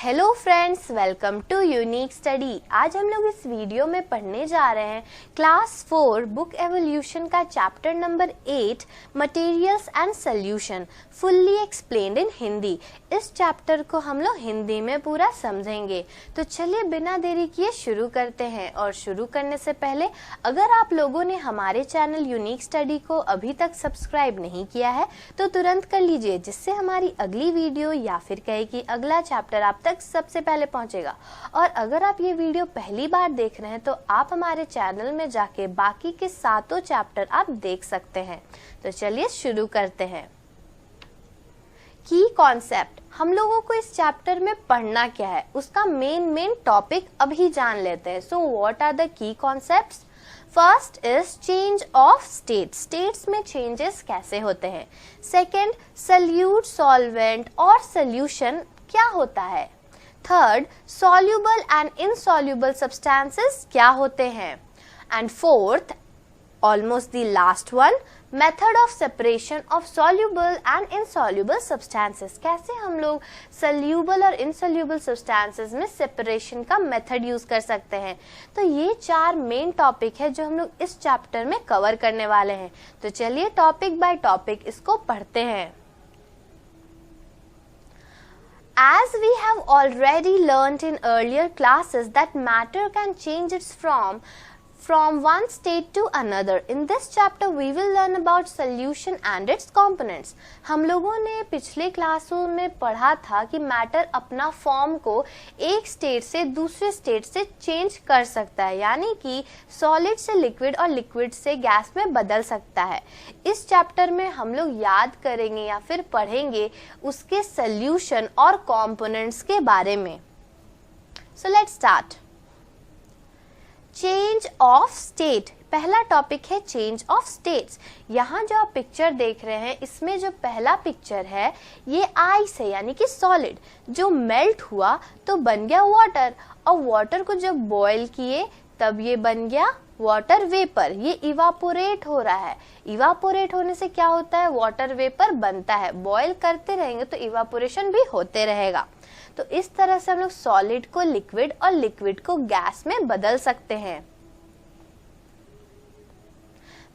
Hello friends, welcome to unique study. आज हम लोग इस वीडियो में पढ़ने जा रहे हैं क्लास 4 बुक एवोल्यूशन का chapter number 8 materials and solution fully explained इन हिंदी। इस चैप्टर को हम लोग हिंदी में पूरा समझेंगे। तो चलिए बिना देरी किए शुरू करते हैं। और शुरू करने से पहले अगर आप लोगों ने हमारे चैनल यूनिक स्टडी को अभी तक सब्सक्राइब नहीं किया है तो तुरंत कर लीजिए, जिससे हमारी अगली वीडियो या फिर कहे कि अगला चैप्टर आप तक सबसे पहले पहुंचेगा। और अगर आप ये वीडियो पहली बार देख रहे हैं तो आप हमारे चैनल में जाके बाकी के 7 चैप्टर आप देख सकते हैं। तो चलिए शुरू करते हैं। की कॉन्सेप्ट, हम लोगों को इस चैप्टर में पढ़ना क्या है, उसका मेन टॉपिक अभी जान लेते हैं। So what are the key concepts? First is change of state, states में चेंजेस कैसे होते हैं। सेकेंड, सल्यूट, सॉल्वेंट और सोल्यूशन क्या होता है। Third, soluble and insoluble substances क्या होते हैं। And fourth, almost the last one, method of separation of soluble and insoluble substances, कैसे हम लोग सॉल्युबल और इनसॉल्युबल सब्सटेंसेस में सेपरेशन का मेथड यूज कर सकते हैं। तो ये 4 मेन टॉपिक है जो हम लोग इस चैप्टर में कवर करने वाले हैं। तो चलिए टॉपिक बाय टॉपिक इसको पढ़ते हैं। As we have already learnt in earlier classes that matter can change its from one state to another. In this chapter we will learn about solution and its components. हम लोगों ने पिछले क्लासों में पढ़ा था कि मैटर अपना फॉर्म को एक स्टेट से दूसरे स्टेट से चेंज कर सकता है, यानी कि सॉलिड से लिक्विड और लिक्विड से गैस में बदल सकता है। इस चैप्टर में हम लोग याद करेंगे या फिर पढ़ेंगे उसके सॉल्यूशन और कंपोनेंट्स के बारे में। So let's start. Change of state, पहला टॉपिक है चेंज ऑफ स्टेट्स। यहाँ जो आप पिक्चर देख रहे हैं इसमें जो पहला पिक्चर है ये आइस है, यानी कि सॉलिड जो मेल्ट हुआ तो बन गया वाटर, और वाटर को जब बॉयल किए तब ये बन गया वाटर वेपर। ये इवापोरेट हो रहा है। इवापोरेट होने से क्या होता है, वाटर वेपर बनता है। बॉयल करते रहेंगे तो इवापोरेशन भी होते रहेगा। तो इस तरह से हम लोग सॉलिड को लिक्विड और लिक्विड को गैस में बदल सकते हैं।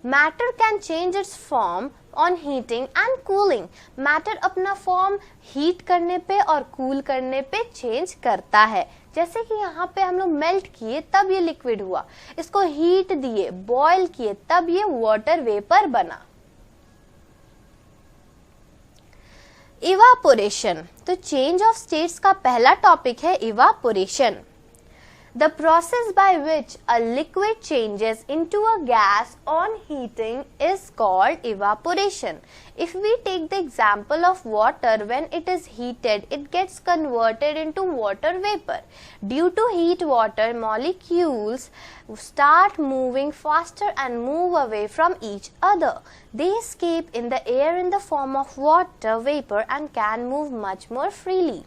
Matter can change it's form on heating and cooling, matter अपना फॉर्म हीट करने पे और कूल करने पे चेंज करता है। जैसे कि यहाँ पे हम लोग मेल्ट किए तब ये लिक्विड हुआ, इसको हीट दिए, बॉयल किए तब ये वाटर वेपर बना। इवापोरेशन, तो चेंज ऑफ स्टेट्स का पहला टॉपिक है evaporation. The process by which a liquid changes into a gas on heating is called evaporation. If we take the example of water, when it is heated, it gets converted into water vapor. Due to heat, water molecules start moving faster and move away from each other. They escape in the air in the form of water vapor and can move much more freely.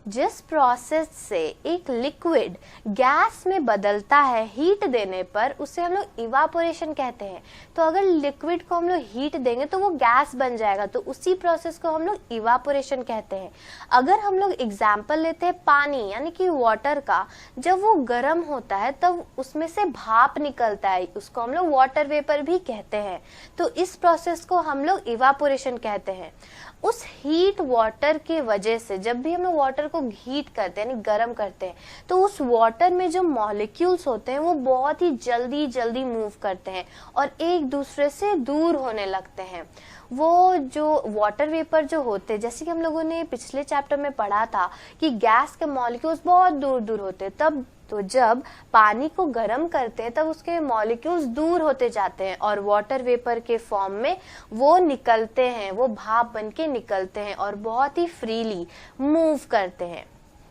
जिस process से एक liquid gas में बदलता है heat देने पर, उसे हम लोग इवापोरेशन कहते हैं। तो अगर लिक्विड को हम लोग हीट देंगे तो वो गैस बन जाएगा, तो उसी प्रोसेस को हम लोग इवापोरेशन कहते हैं। अगर हम लोग एग्जाम्पल लेते हैं पानी यानी कि वाटर का, जब वो गर्म होता है तब उसमें से भाप निकलता है, उसको हम लोग वाटर वेपर भी कहते हैं। तो इस प्रोसेस को हम लोग इवापोरेशन कहते हैं। उस हीट वाटर के वजह से जब भी हम लोग वाटर को हीट करते हैं यानी गर्म करते हैं तो उस वाटर में जो मॉलिक्यूल्स होते हैं वो बहुत ही जल्दी मूव करते हैं और एक दूसरे से दूर होने लगते हैं। वो जो वाटर वेपर जो होते हैं, जैसे कि हम लोगों ने पिछले चैप्टर में पढ़ा था कि गैस के मॉलिक्यूल्स बहुत दूर होते हैं, तब तो जब पानी को गर्म करते हैं तब उसके मॉलिक्यूल्स दूर होते जाते हैं और वाटर वेपर के फॉर्म में वो निकलते हैं, वो भाप बनके निकलते हैं और बहुत ही फ्रीली मूव करते हैं।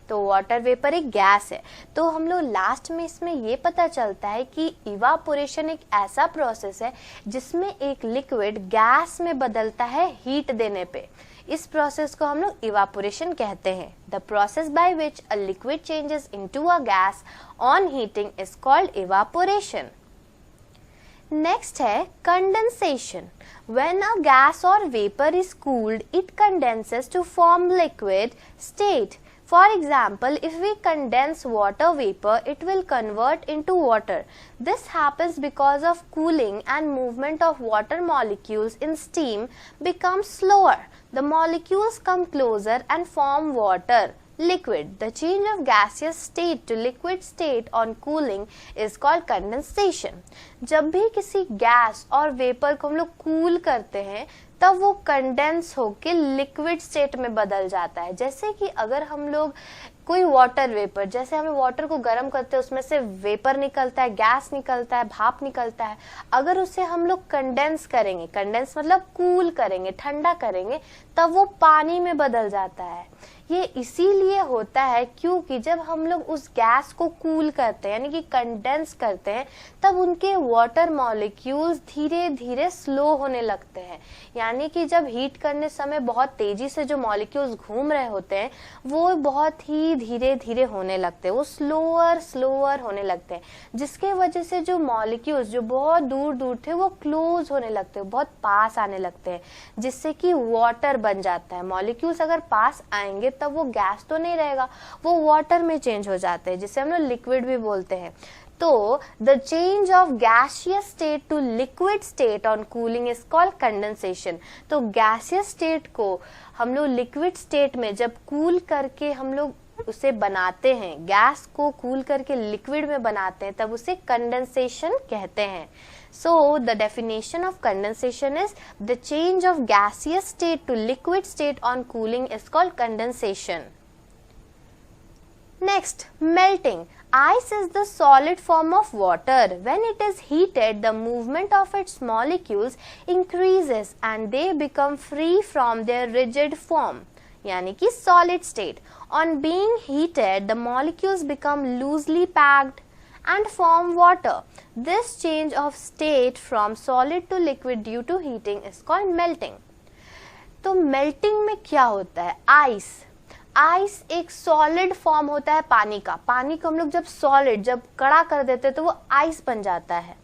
तो वाटर वेपर एक गैस है। तो हम लोग लास्ट में इसमें ये पता चलता है कि इवापोरेशन एक ऐसा प्रोसेस है जिसमें एक लिक्विड गैस में बदलता है हीट देने पे। इस प्रोसेस को हम लोग इवापोरेशन कहते हैं। The process by which a liquid changes into a gas on heating is called evaporation. Next है condensation. When a gas or vapor is cooled, it condenses to form liquid state. For example, if we condense water vapor, it will convert into water. This happens because of cooling and movement of water molecules in steam becomes slower. The molecules come closer and form water. Liquid. The change of gaseous state to liquid state on cooling is called condensation. जब भी किसी gas और vapour को हम लोग cool करते हैं तब वो कंडेंस होके लिक्विड स्टेट में बदल जाता है। जैसे कि अगर हम लोग कोई वाटर वेपर, जैसे हमें वाटर को गर्म करते हैं उसमें से वेपर निकलता है, गैस निकलता है, भाप निकलता है, अगर उसे हम लोग कंडेंस करेंगे, कंडेंस मतलब कूल करेंगे, ठंडा करेंगे, तब वो पानी में बदल जाता है। ये इसीलिए होता है क्योंकि जब हम लोग उस गैस को कूल करते हैं यानी कि कंडेंस करते हैं तब उनके वाटर मॉलिक्यूल्स धीरे धीरे स्लो होने लगते हैं। यानी कि जब हीट करने समय बहुत तेजी से जो मॉलिक्यूल्स घूम रहे होते हैं वो बहुत ही धीरे धीरे होने लगते हैं, वो स्लोअर होने लगते हैं, जिसके वजह से जो मॉलिक्यूल्स जो बहुत दूर दूर थे वो क्लोज होने लगते हैं, बहुत पास आने लगते हैं, जिससे कि वाटर बन जाता है। मॉलिक्यूल्स अगर पास आएंगे तब वो गैस तो नहीं रहेगा, वो वाटर में चेंज हो जाते हैं, जिसे हम लोग लिक्विड भी बोलते हैं। तो the change of gaseous state to liquid state on cooling is called condensation. तो गैसियस स्टेट को हम लोग लिक्विड स्टेट में जब कूल करके हम लोग उसे बनाते हैं, गैस को कूल करके लिक्विड में बनाते हैं, तब उसे कंडेंसेशन कहते हैं। So the definition of condensation is the change of gaseous state to liquid state on cooling is called condensation. Next, melting. Ice is the solid form of water. When it is heated, the movement of its molecules increases and they become free from their rigid form. यानी कि solid state. On being heated, the molecules become loosely packed and form water. This change of state from solid to liquid due to heating is called melting. तो melting में क्या होता है? Ice एक solid form होता है पानी का। पानी को हम लोग जब सॉलिड जब कड़ा कर देते हैं तो वो आइस बन जाता है।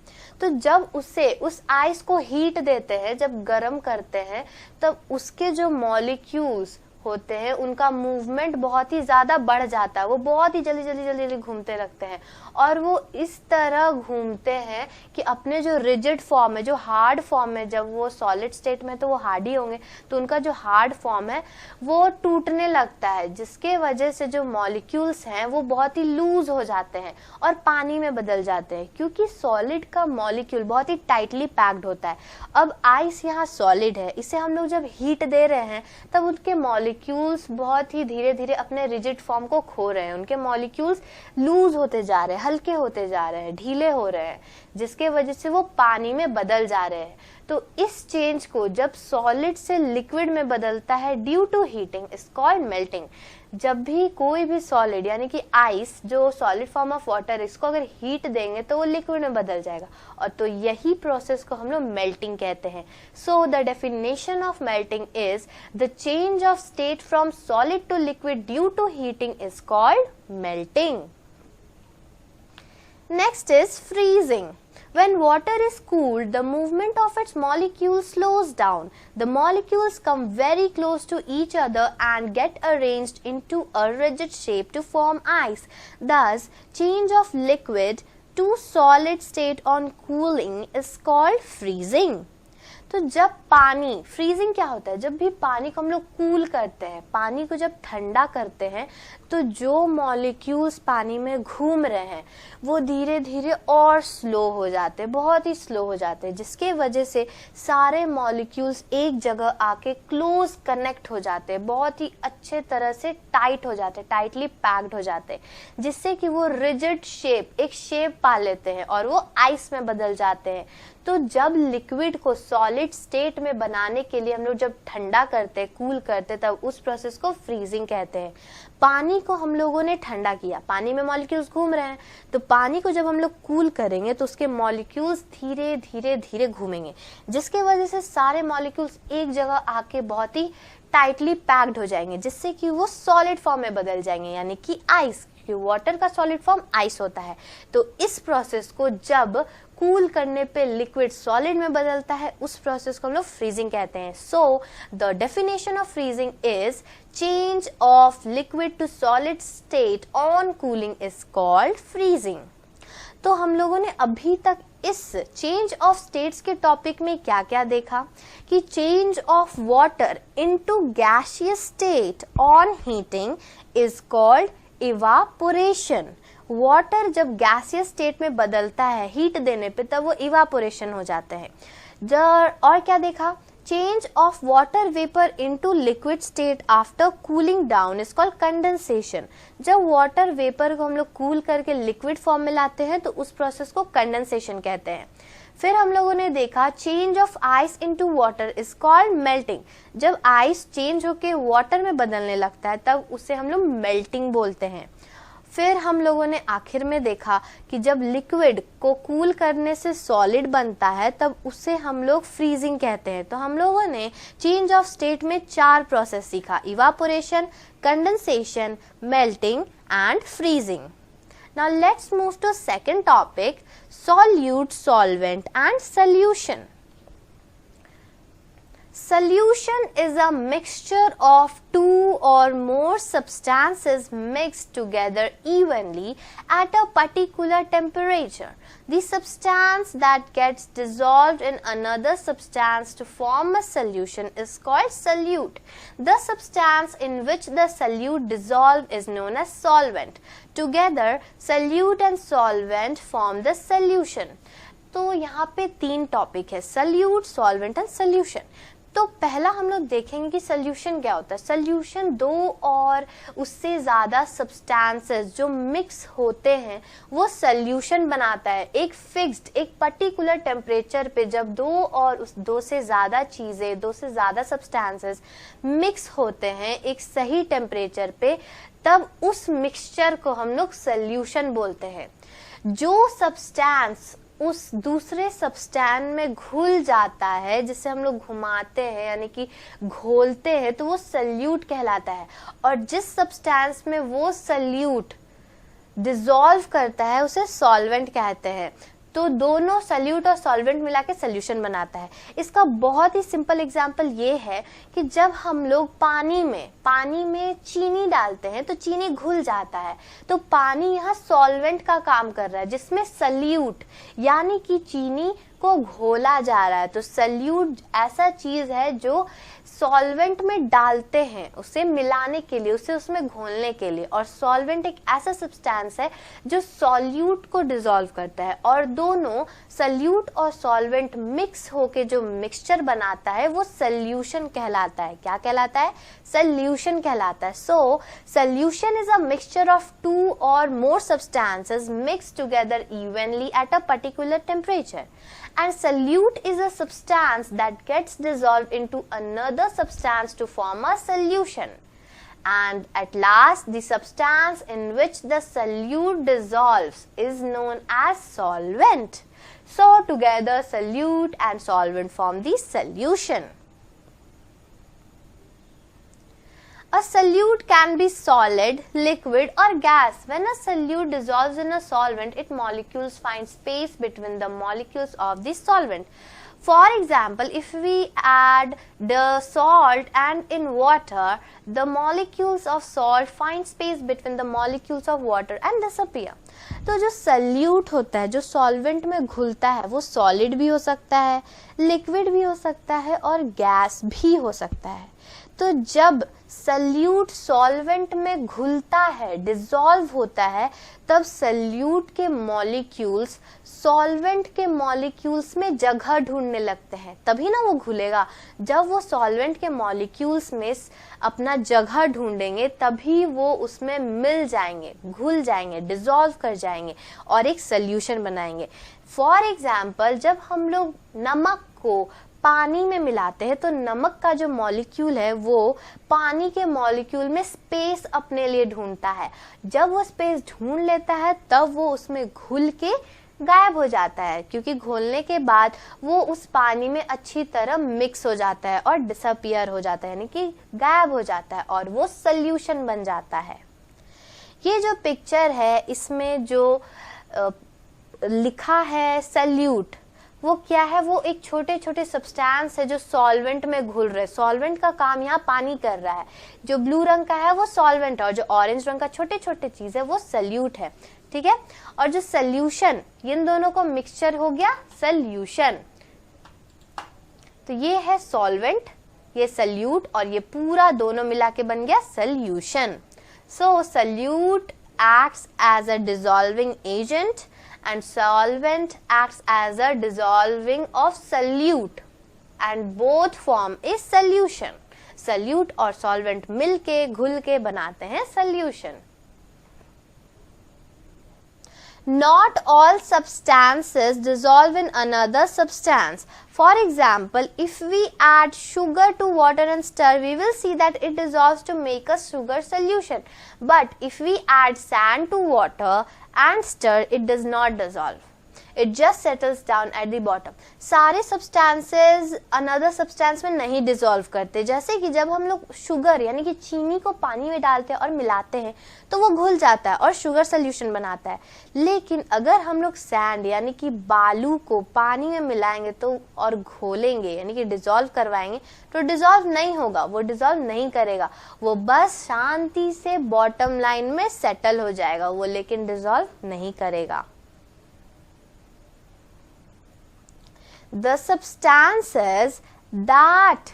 तो जब उस आइस को हीट देते हैं, जब गर्म करते हैं, तब उसके जो मॉलिक्यूल्स होते हैं उनका मूवमेंट बहुत ही ज्यादा बढ़ जाता है, वो बहुत ही जल्दी घूमते लगते हैं और वो इस तरह घूमते हैं कि अपने जो रिजिड फॉर्म है, जो हार्ड फॉर्म है, जब वो सॉलिड स्टेट में तो वो हार्ड ही होंगे, तो उनका जो हार्ड फॉर्म है वो टूटने लगता है, जिसके वजह से जो मॉलिक्यूल्स हैं वो बहुत ही लूज हो जाते हैं और पानी में बदल जाते हैं, क्योंकि सॉलिड का मॉलिक्यूल बहुत ही टाइटली पैक्ड होता है। अब आइस यहाँ सॉलिड है, इसे हम लोग जब हीट दे रहे हैं तब उनके मॉलिक्यूल्स बहुत ही धीरे धीरे अपने रिजिड फॉर्म को खो रहे हैं, उनके मॉलिक्यूल्स लूज होते जा रहे हैं, हल्के होते जा रहे हैं, ढीले हो रहे हैं, जिसके वजह से वो पानी में बदल जा रहे हैं। तो इस चेंज को जब सॉलिड से लिक्विड में बदलता है due to heating is called melting. जब भी कोई भी सॉलिड यानी कि आइस जो सॉलिड फॉर्म ऑफ वाटर, इसको अगर हीट देंगे तो वो लिक्विड में बदल जाएगा, और तो यही प्रोसेस को हम लोग मेल्टिंग कहते हैं। So the definition of melting is the change of state from solid to liquid due to heating is called melting. Next is freezing. When water is cooled, the movement of its molecules slows down. The molecules come very close to each other and get arranged into a rigid shape to form ice. Thus, change of liquid to solid state on cooling is called freezing. तो जब पानी, freezing क्या होता है? जब भी पानी को हम लोग कूल करते हैं, पानी को जब ठंडा करते हैं, तो जो मॉलिक्यूल्स पानी में घूम रहे हैं वो धीरे धीरे और स्लो हो जाते हैं, बहुत ही स्लो हो जाते हैं, जिसके वजह से सारे मॉलिक्यूल्स एक जगह आके क्लोज कनेक्ट हो जाते हैं, बहुत ही अच्छे तरह से टाइट हो जाते हैं, टाइटली पैक्ड हो जाते हैं, जिससे कि वो रिजिड शेप, एक शेप पा लेते हैं और वो आइस में बदल जाते हैं। तो जब लिक्विड को सॉलिड स्टेट में बनाने के लिए हम लोग जब ठंडा करते हैं, कूल करते हैं, तब उस प्रोसेस को फ्रीजिंग कहते हैं। पानी को हम लोगों ने ठंडा किया, पानी में मॉलिक्यूल्स घूम रहे हैं, तो पानी को जब हम लोग कूल करेंगे तो उसके मॉलिक्यूल्स धीरे धीरे धीरे घूमेंगे, जिसके वजह से सारे मॉलिक्यूल्स एक जगह आके बहुत ही टाइटली पैक्ड हो जाएंगे, जिससे कि वो सॉलिड फॉर्म में बदल जाएंगे, यानी कि आइस, क्योंकि वाटर का सॉलिड फॉर्म आइस होता है। तो इस प्रोसेस को जब कूल करने पे लिक्विड सॉलिड में बदलता है, उस प्रोसेस को हम लोग फ्रीजिंग कहते हैं. So the definition of freezing is change of liquid to solid state on cooling is called freezing. तो हम लोगों ने अभी तक इस चेंज ऑफ स्टेट्स के टॉपिक में क्या क्या देखा कि change of water into gaseous state on heating is called evaporation. Water जब गैसियस स्टेट में बदलता है हीट देने पे तब वो इवापोरेशन हो जाता है. और क्या देखा, change of water vapour into liquid state after cooling down is called condensation. जब वाटर वेपर को हम लोग कूल करके लिक्विड फॉर्म में लाते हैं तो उस प्रोसेस को कंडेंसेशन कहते हैं. फिर हम लोगों ने देखा change of ice into water is called melting. जब आइस चेंज होके वाटर में बदलने लगता है तब उसे हम लोग मेल्टिंग बोलते हैं. फिर हम लोगों ने आखिर में देखा कि जब लिक्विड को कूल करने से सॉलिड बनता है तब उसे हम लोग फ्रीजिंग कहते हैं. तो हम लोगों ने चेंज ऑफ स्टेट में 4 प्रोसेस सीखा, evaporation, condensation, melting and freezing. Now let's move to second topic, solute, solvent and solution. Solution is a mixture of 2 or more substances mixed together evenly at a particular temperature. The substance that gets dissolved in another substance to form a solution is called solute. The substance in which the solute dissolved is known as solvent. Together, solute and solvent form the solution. तो यहाँ पे 3 topic है, solute, solvent and solution. तो पहला हम लोग देखेंगे कि सोल्यूशन क्या होता है. सोल्यूशन 2 और उससे ज्यादा सब्सटेंसेस जो मिक्स होते हैं वो सोल्यूशन बनाता है. एक फिक्स्ड, एक पर्टिकुलर टेम्परेचर पे जब 2 और उस 2 से ज्यादा चीजें, 2 से ज्यादा सब्सटेंसेस मिक्स होते हैं एक सही टेम्परेचर पे, तब उस मिक्सचर को हम लोग सोल्यूशन बोलते हैं. जो सब्सटेंस उस दूसरे सब्सटेंस में घुल जाता है, जिसे हम लोग घुमाते हैं यानी कि घोलते हैं, तो वो सल्यूट कहलाता है. और जिस सब्सटेंस में वो सल्यूट डिसॉल्व करता है उसे सॉल्वेंट कहते हैं. तो दोनों सल्यूट और सॉल्वेंट मिला के सोल्यूशन बनाता है. इसका बहुत ही सिंपल एग्जांपल ये है कि जब हम लोग पानी में चीनी डालते हैं तो चीनी घुल जाता है, तो पानी यहाँ सॉल्वेंट का काम कर रहा है जिसमें सल्यूट यानी कि चीनी को घोला जा रहा है. तो सल्यूट ऐसा चीज है जो सॉल्वेंट में डालते हैं उसे मिलाने के लिए, उसे उसमें घोलने के लिए. और सॉल्वेंट एक ऐसा सब्सटेंस है जो सॉल्यूट को डिसॉल्व करता है. और दोनों सल्यूट और सॉल्वेंट मिक्स होके जो मिक्सचर बनाता है वो सल्यूशन कहलाता है. क्या कहलाता है? सल्यूशन कहलाता है. So solution is a mixture of 2 और more substances mixed together evenly at a particular temperature. And solute is a substance that gets dissolved into another substance to form a solution. And at last, the substance in which the solute dissolves is known as solvent. So together, solute and solvent form the solution. A solute can be solid, liquid or gas. When a solute dissolves in a solvent, its molecules find space between the molecules of the solvent. For example, if we add the salt and in water, the molecules of salt find space between the molecules of water and disappear. तो जो salute होता है, जो solvent में घुलता है, वो solid भी हो सकता है, लिक्विड भी हो सकता है और गैस भी हो सकता है. तो जब सल्यूट सॉल्वेंट में घुलता है, डिसॉल्व होता है, तब सल्यूट के मॉलिक्यूल्स सॉल्वेंट के मॉलिक्यूल्स में जगह ढूंढने लगते हैं. तभी ना वो घुलेगा. जब वो सॉल्वेंट के मॉलिक्यूल्स में अपना जगह ढूंढेंगे तभी वो उसमें मिल जाएंगे, घुल जाएंगे, डिसॉल्व कर जाएंगे और एक सल्यूशन बनाएंगे. फॉर एग्जाम्पल, जब हम लोग नमक को पानी में मिलाते हैं तो नमक का जो मॉलिक्यूल है वो पानी के मॉलिक्यूल में स्पेस अपने लिए ढूंढता है. जब वो स्पेस ढूंढ लेता है तब वो उसमें घुल के गायब हो जाता है, क्योंकि घोलने के बाद वो उस पानी में अच्छी तरह मिक्स हो जाता है और डिसअपियर हो जाता है, यानी कि गायब हो जाता है और वो सल्यूशन बन जाता है. ये जो पिक्चर है इसमें जो लिखा है सल्यूट, वो क्या है, वो एक छोटे छोटे सब्सटेंस है जो सॉल्वेंट में घुल रहे। सॉल्वेंट का काम यहाँ पानी कर रहा है। जो ब्लू रंग का है वो सॉल्वेंट है और जो ऑरेंज रंग का छोटे छोटे चीज है वो सल्यूट है, ठीक है। और जो सल्यूशन, इन दोनों को मिक्सचर हो गया सल्यूशन। तो ये है सॉल्वेंट, ये सल्यूट, और ये पूरा दोनों मिला के बन गया solution. So solute acts as a dissolving agent and solvent acts as a dissolving of solute and both form is solution. solute और solvent मिलके घुल के बनाते हैं solution. Not all substances dissolve in another substance. For example, if we add sugar to water and stir, we will see that it dissolves to make a sugar solution. But if we add sand to water and stir, it does not dissolve. It just settles down at the bottom. सारे substances another substance में नहीं dissolve करते। जैसे कि जब हम लोग sugar यानी कि चीनी को पानी में डालते हैं और मिलाते हैं तो वो घुल जाता है और शुगर सोल्यूशन बनाता है। लेकिन अगर हम लोग सैंड यानी कि बालू को पानी में मिलाएंगे तो और घोलेंगे यानी कि डिसॉल्व करवाएंगे तो डिसॉल्व नहीं होगा, वो डिसॉल्व नहीं करेगा, वो बस शांति से बॉटम लाइन में सेटल हो जाएगा, वो लेकिन डिसॉल्व नहीं करेगा। The substances that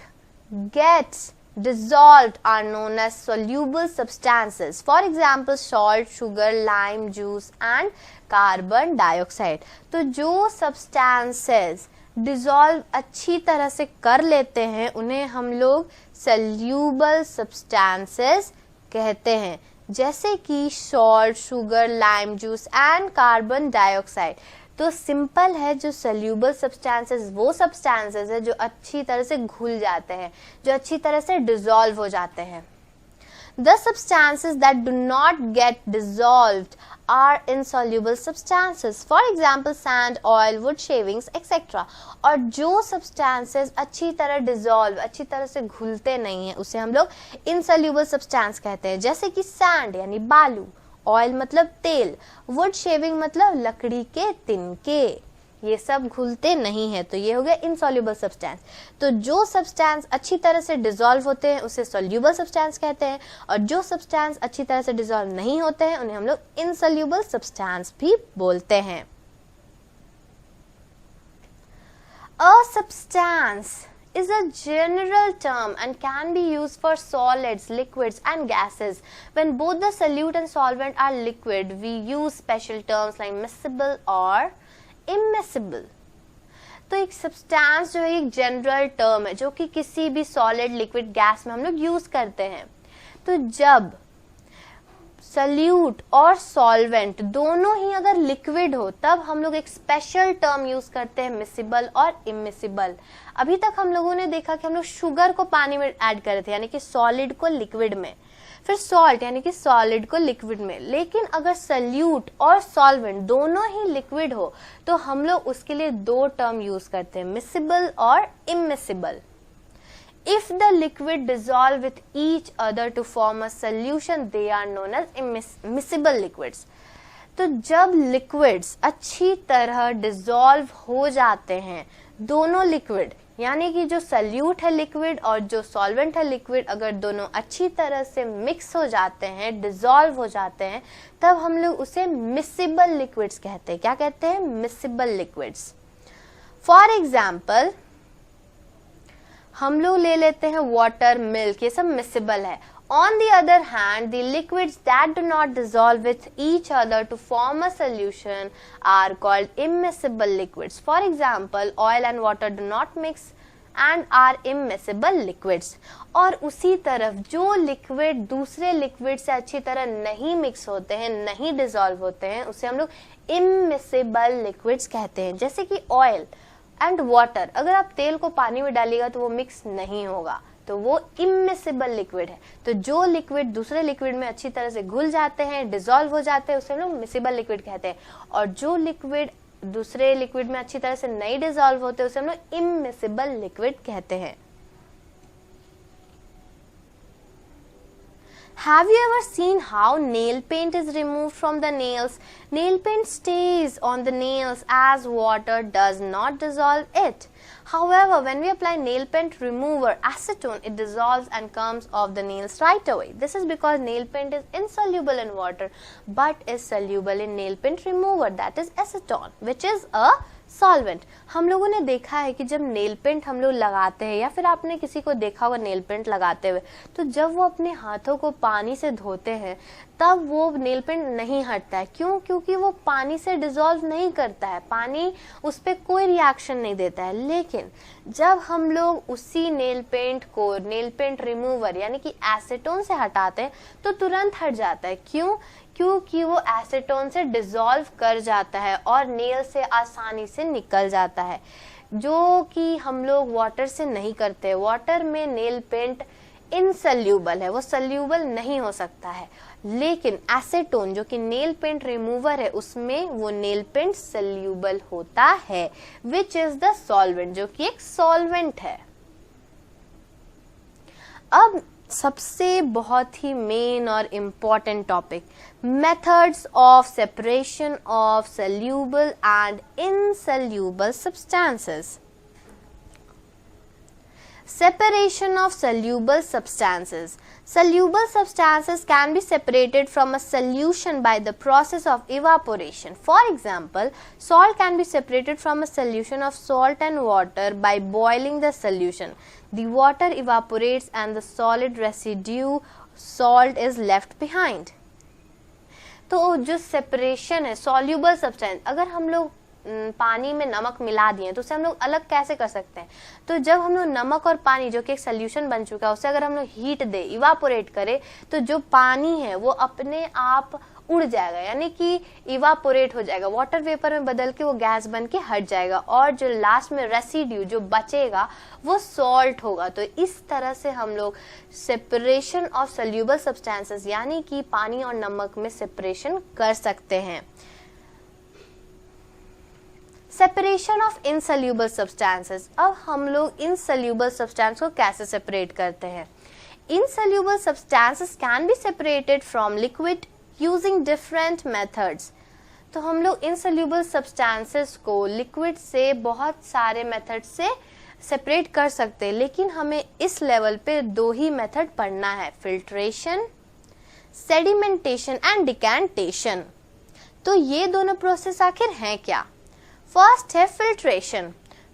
get dissolved are known as soluble substances. For example, salt, sugar, lime juice and carbon dioxide. तो जो substances dissolve अच्छी तरह से कर लेते हैं उन्हें हम लोग soluble substances कहते हैं, जैसे कि salt, sugar, lime juice and carbon dioxide. तो सिंपल है, जो सल्यूबल सब्सटेंसेस वो सब्सटेंसेस है जो अच्छी तरह से घुल जाते हैं, जो अच्छी तरह से डिसॉल्व हो जाते हैं। The substances that do not get dissolved are insoluble substances. For example, sand, oil, wood shavings, etc. और जो substances अच्छी तरह dissolve, अच्छी तरह से घुलते नहीं है उसे हम लोग insoluble substance कहते हैं, जैसे कि sand यानी बालू, ऑयल मतलब तेल, वुड शेविंग मतलब लकड़ी के तिनके, ये सब घुलते नहीं है, तो ये हो गया इनसॉल्युबल सब्सटेंस। तो जो सब्सटेंस अच्छी तरह से डिसॉल्व होते हैं उसे सॉल्युबल सब्सटेंस कहते हैं और जो सब्सटेंस अच्छी तरह से डिसॉल्व नहीं होते हैं उन्हें हम लोग इनसॉल्युबल सब्सटेंस भी बोलते हैं। A substance is a general term and can be used for solids, liquids and gases. When both the solute and solvent are liquid, we use special terms like miscible or immiscible. तो एक substance जो है एक general term है जो कि किसी भी सॉलिड, लिक्विड, गैस में हम लोग यूज करते हैं। तो जब सल्यूट और सॉल्वेंट दोनों ही अगर लिक्विड हो तब हम लोग एक स्पेशल टर्म यूज करते हैं मिसिबल और इमिसिबल। अभी तक हम लोगों ने देखा कि हम लोग शुगर को पानी में ऐड कर रहे थे यानी कि सॉलिड को लिक्विड में, फिर सॉल्ट यानी कि सॉलिड को लिक्विड में। लेकिन अगर सल्यूट और सॉल्वेंट दोनों ही लिक्विड हो तो हम लोग उसके लिए दो टर्म यूज करते हैं, मिसिबल और immiscible. If the liquid dissolve with each other to form a solution, they are known as immiscible liquids. तो जब लिक्विड्स अच्छी तरह डिसॉल्व हो जाते हैं, दोनों लिक्विड यानी कि जो सल्यूट है लिक्विड और जो सॉल्वेंट है लिक्विड, अगर दोनों अच्छी तरह से मिक्स हो जाते हैं, डिसॉल्व हो जाते हैं, तब हम लोग उसे मिसिबल लिक्विड्स कहते हैं। क्या कहते हैं? Miscible liquids. फॉर एग्जाम्पल हम लोग ले लेते हैं वाटर, मिल्क, ये सब मिसिबल है। On the other hand, the liquids that do not dissolve with each other to form a solution are called immiscible liquids. For example, oil and water do not mix and are immiscible liquids. और उसी तरफ जो liquid दूसरे liquid से अच्छी तरह नहीं mix होते हैं, नहीं डिसॉल्व होते हैं, उसे हम लोग immiscible liquids कहते हैं। जैसे कि ऑयल एंड वाटर, अगर आप तेल को पानी में डालिएगा तो वो मिक्स नहीं होगा, तो वो इमिसिबल लिक्विड है। तो जो लिक्विड दूसरे लिक्विड में अच्छी तरह से घुल जाते हैं, डिसॉल्व हो जाते हैं, उसे हम लोग मिसिबल लिक्विड कहते हैं। और जो लिक्विड दूसरे लिक्विड में अच्छी तरह से नहीं डिसॉल्व होते उसे हम लोग इमिसिबल लिक्विड कहते हैं। Have you ever seen how nail paint is removed from the nails? Nail paint stays on the nails as water does not dissolve it. However, when we apply nail paint remover acetone, it dissolves and comes off the nails right away. This is because nail paint is insoluble in water but is soluble in nail paint remover, that is acetone, which is a solvent. हम लोगों ने देखा है कि जब nail paint हम लोग लगाते हैं या फिर आपने किसी को देखा होगा नेल पेंट लगाते हुए, तो जब वो अपने हाथों को पानी से धोते हैं तब वो नेल पेंट नहीं हटता है. क्यों? क्योंकि वो पानी से डिसॉल्व नहीं करता है, पानी उस पर कोई रिएक्शन नहीं देता है. लेकिन जब हम लोग उसी नेल पेंट को नेल पेंट रिमूवर यानी कि एसीटोन से हटाते हैं तो तुरंत हट जाता है. क्यों? क्योंकि वो एसीटोन से डिसॉल्व कर जाता है और नेल से आसानी से निकल जाता है, जो कि हम लोग वाटर से नहीं करते. वाटर में नेल पेंट इनसल्यूबल है, वो सल्यूबल नहीं हो सकता है. लेकिन एसीटोन जो कि नेल पेंट रिमूवर है उसमें वो नेल पेंट सल्यूबल होता है, विच इज द सॉल्वेंट, जो कि एक सॉल्वेंट है. अब सबसे बहुत ही मेन और important topic, methods of separation of soluble and insoluble substances. Separation of soluble substances. Soluble substances can be separated from a solution by the process of evaporation. For example, salt can be separated from a solution of salt and water by boiling the solution. The water evaporates and the solid residue salt is left behind. तो जो separation है soluble substance, अगर हम लोग पानी में नमक मिला दिए तो उसे हम लोग अलग कैसे कर सकते हैं? तो जब हम लोग नमक और पानी जो कि एक सोल्यूशन बन चुका है उसे अगर हम लोग हीट दे, इवापोरेट करें, तो जो पानी है वो अपने आप उड़ जाएगा, यानी कि इवापोरेट हो जाएगा, वाटर वेपर में बदल के वो गैस बन के हट जाएगा और जो लास्ट में रेसिड्यू जो बचेगा वो सॉल्ट होगा. तो इस तरह से हम लोग सेपरेशन ऑफ सोल्यूबल सब्सटेंसेस यानी कि पानी और नमक में सेपरेशन कर सकते हैं. Separation of insoluble substances. अब हम लोग इनसल्यूबल सब्सटेंस को कैसे सेपरेट करते हैं? Insoluble substances can be separated from liquid using different methods. तो हम लोग इनसल्यूबल सब्सटेंसेस को लिक्विड से बहुत सारे मेथड से सेपरेट कर सकते हैं, लेकिन हमें इस लेवल पे दो ही मेथड पढ़ना है, फिल्ट्रेशन, सेडिमेंटेशन एंड डिकैंटेशन. तो ये दोनों प्रोसेस आखिर हैं क्या? First है filtration.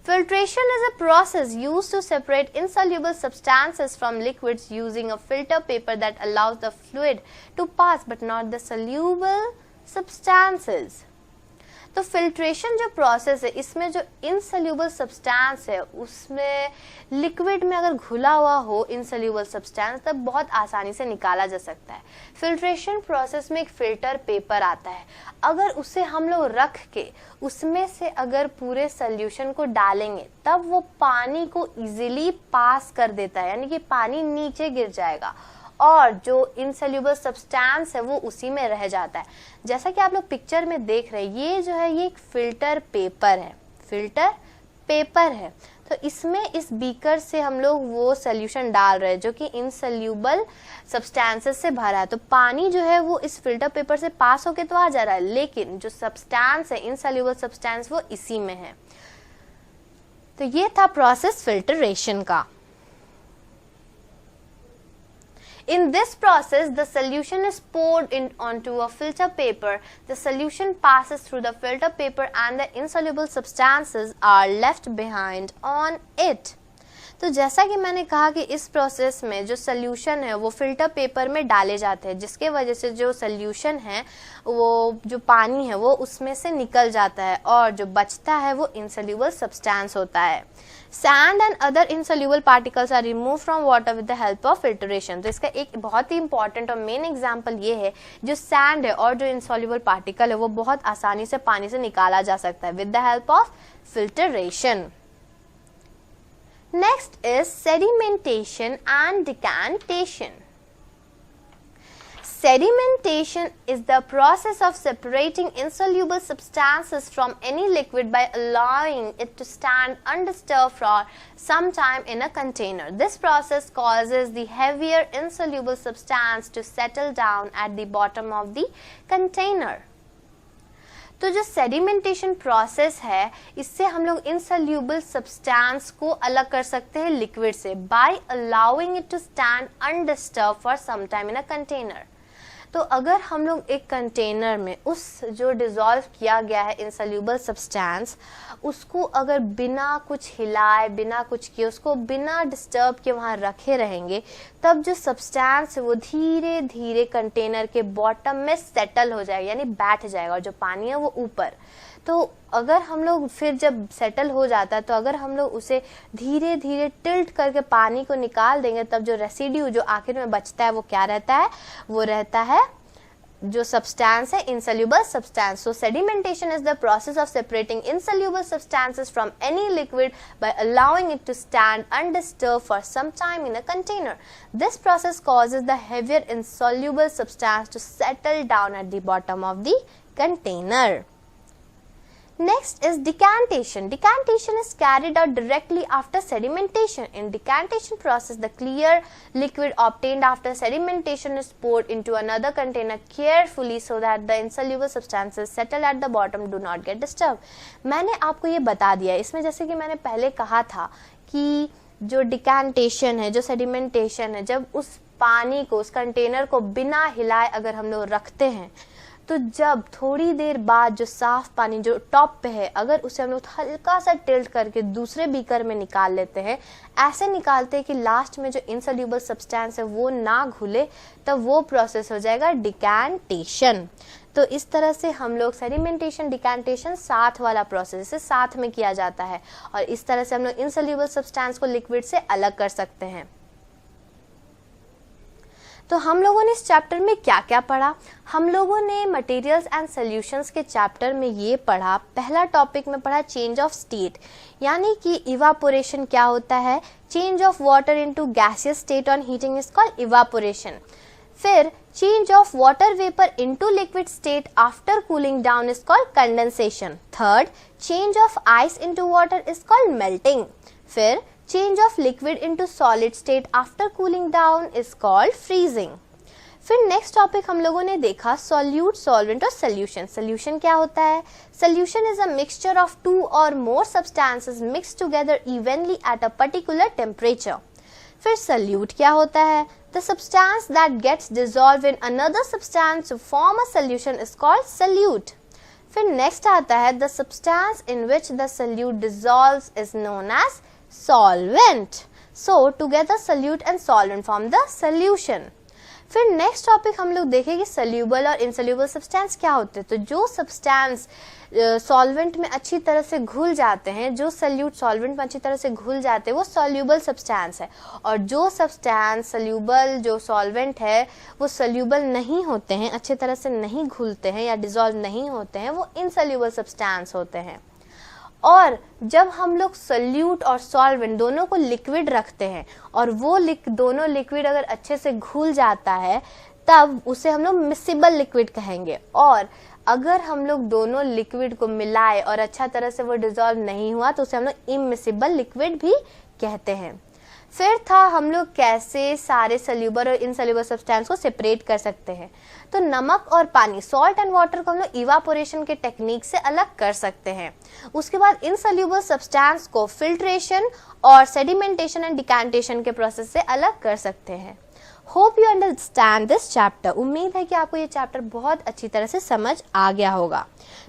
Filtration is a process used to separate insoluble substances from liquids using a filter paper that allows the fluid to pass but not the soluble substances. तो filtration जो process है इसमें जो इनसल्यूबल substance है उसमें liquid में अगर घुला हुआ हो इनसल्यूबल सब्सटेंस तब बहुत आसानी से निकाला जा सकता है. फिल्ट्रेशन प्रोसेस में एक फिल्टर पेपर आता है, अगर उसे हम लोग रख के उसमें से अगर पूरे सोल्यूशन को डालेंगे तब वो पानी को इजीली पास कर देता है, यानी कि पानी नीचे गिर जाएगा और जो इनसल्यूबल सब्सटेंस है वो उसी में रह जाता है. जैसा कि आप लोग पिक्चर में देख रहे हैं, ये जो है ये एक फिल्टर पेपर है, फिल्टर पेपर है. तो इसमें इस बीकर से हम लोग वो सोल्यूशन डाल रहे हैं जो कि इनसल्यूबल सब्सटेंसेस से भरा है. तो पानी जो है वो इस फिल्टर पेपर से पास होके तो आ जा रहा है, लेकिन जो सब्सटेंस है इनसल्यूबल सब्सटेंस वो इसी में है. तो ये था प्रोसेस फिल्ट्रेशन का. In this process, the solution is poured onto a filter paper. The solution passes through the filter paper and the insoluble substances are left behind on it. तो जैसा कि मैंने कहा कि इस प्रोसेस में जो सोल्यूशन है वो फिल्टर पेपर में डाले जाते हैं, जिसके वजह से जो सोल्यूशन है वो जो पानी है वो उसमें से निकल जाता है और जो बचता है वो इनसल्यूबल सब्सटेंस होता है. Sand and other insoluble particles are removed from water with the help of filtration. तो इसका एक बहुत ही इंपॉर्टेंट और मेन एग्जांपल ये है, जो सैंड है और जो insoluble particle है वो बहुत आसानी से पानी से निकाला जा सकता है with the help of filtration. Next is sedimentation and decantation. Sedimentation is the process of separating insoluble substances from any liquid by allowing it to stand undisturbed for some time in a container. This process causes the heavier insoluble substance to settle down at the bottom of the container. तो जो sedimentation process है, इससे हम लोग insoluble substance को अलग कर सकते हैं लिक्विड से by allowing it to stand undisturb for some time in a container. तो अगर हम लोग एक कंटेनर में उस जो डिसॉल्व किया गया है इनसोल्यूबल सब्सटेंस, उसको अगर बिना कुछ हिलाए, बिना कुछ किए, उसको बिना डिस्टर्ब के वहाँ रखे रहेंगे, तब जो सब्सटेंस है वो धीरे धीरे कंटेनर के बॉटम में सेटल हो जाएगा, यानी बैठ जाएगा, और जो पानी है वो ऊपर। तो अगर हम लोग फिर जब सेटल हो जाता है, तो अगर हम लोग उसे धीरे धीरे टिल्ट करके पानी को निकाल देंगे, तब जो रेसिड्यू जो आखिर में बचता है वो क्या रहता है? वो रहता है जो सब्सटेंस है insoluble substance. So sedimentation is the process of separating insoluble substances from any liquid by allowing it to stand undisturbed for some time in a container. This process causes the heavier insoluble substance to settle down at the bottom of the container. Next is decantation. Decantation is carried out directly after sedimentation. In decantation process, the clear liquid obtained after sedimentation is poured into another container carefully so that the insoluble substances settle at the bottom do not get disturbed. मैंने आपको ये बता दिया, इसमें जैसे कि मैंने पहले कहा था कि जो डिकैंटेशन है, जो सेडिमेंटेशन है, जब उस पानी को, उस कंटेनर को बिना हिलाए अगर हम लोग रखते हैं, तो जब थोड़ी देर बाद जो साफ पानी जो टॉप पे है, अगर उसे हम लोग हल्का सा टिल्ट करके दूसरे बीकर में निकाल लेते हैं, ऐसे निकालते हैं कि लास्ट में जो इनसोल्यूबल सब्सटेंस है वो ना घुले, तब वो प्रोसेस हो जाएगा डिकैंटेशन। तो इस तरह से हम लोग सेडिमेंटेशन, डिकैंटेशन साथ वाला प्रोसेस से साथ में किया जाता है, और इस तरह से हम लोग इनसोल्यूबल सब्सटेंस को लिक्विड से अलग कर सकते हैं। तो हम लोगों ने इस चैप्टर में क्या क्या पढ़ा? हम लोगों ने मटेरियल्स एंड सॉल्यूशंस के चैप्टर में ये पढ़ा, पहला टॉपिक में पढ़ा चेंज ऑफ स्टेट, यानी कि इवापोरेशन क्या होता है। Change of water into gaseous state on heating is called evaporation. फिर change of water vapour into liquid state after cooling down is called condensation. Third, change of ice into water is called melting. फिर change of liquid into solid state after cooling down is called freezing. फिर next topic हम लोगों ने देखा solute, solvent और solution. Solution क्या होता है? Solution is a mixture of two और more substances mixed together evenly at a particular temperature. फिर सोल्यूट क्या होता है? The substance that gets dissolve in another substance to form a solution is called solute. फिर next आता है the substance in which the solute dissolves is known as solvent. So together solute and solvent form the solution. फिर next topic हम लोग देखेंगे soluble और insoluble substance क्या होते हैं। तो जो सब्सटेंस सॉल्वेंट में अच्छी तरह से घुल जाते हैं, जो सल्यूट सॉल्वेंट में अच्छी तरह से घुल जाते हैं, वो सॉल्यूबल सब्सटेंस है, और जो सब्सटेंस सल्यूबल, जो सॉल्वेंट है, वो सल्यूबल नहीं होते हैं, अच्छी तरह से नहीं घुलते हैं या डिसॉल्व नहीं होते हैं, वो इनसोल्यूबल सब्सटेंस होते हैं। और जब हम लोग सोल्यूट और सॉल्वेंट दोनों को लिक्विड रखते हैं, और वो दोनों लिक्विड अगर अच्छे से घुल जाता है, तब उसे हम लोग मिसिबल लिक्विड कहेंगे। और अगर हम लोग दोनों लिक्विड को मिलाए और अच्छा तरह से वो डिसॉल्व नहीं हुआ, तो उसे हम लोग इमिसिबल लिक्विड भी कहते हैं। फिर था हम लोग कैसे सारे सोल्यूबल और इनसोल्यूबल सब्सटेंस को सेपरेट कर सकते हैं। तो नमक और पानी, सॉल्ट एंड वाटर को हम लोग इवापोरेशन के टेक्निक से अलग कर सकते हैं। उसके बाद इनसोल्यूबल सब्सटेंस को फिल्ट्रेशन और सेडिमेंटेशन एंड डिकैंटेशन के प्रोसेस से अलग कर सकते हैं। Hope you understand this chapter. उम्मीद है कि आपको ये चैप्टर बहुत अच्छी तरह से समझ आ गया होगा।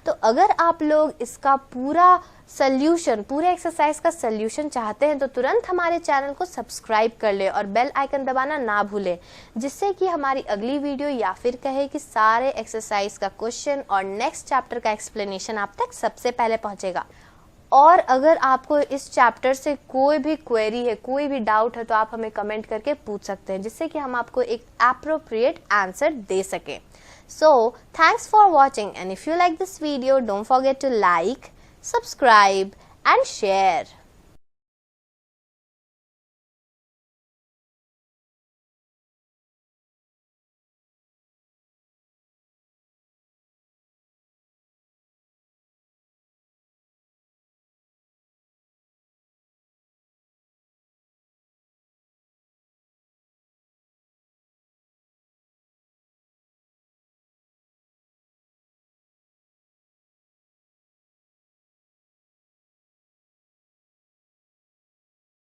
तो अगर आप लोग इसका पूरा सॉल्यूशन, पूरे एक्सरसाइज का सॉल्यूशन चाहते हैं, तो तुरंत हमारे चैनल को सब्सक्राइब कर ले और बेल आइकन दबाना ना भूलें, जिससे कि हमारी अगली वीडियो या फिर कहे कि सारे एक्सरसाइज का क्वेश्चन और नेक्स्ट चैप्टर का एक्सप्लेनेशन आप तक सबसे पहले पहुंचेगा। और अगर आपको इस चैप्टर से कोई भी क्वेरी है, कोई भी डाउट है, तो आप हमें कमेंट करके पूछ सकते हैं, जिससे कि हम आपको एक एप्रोप्रिएट आंसर दे सकें। So, thanks for watching, and if you like this video, don't forget to like, subscribe and share.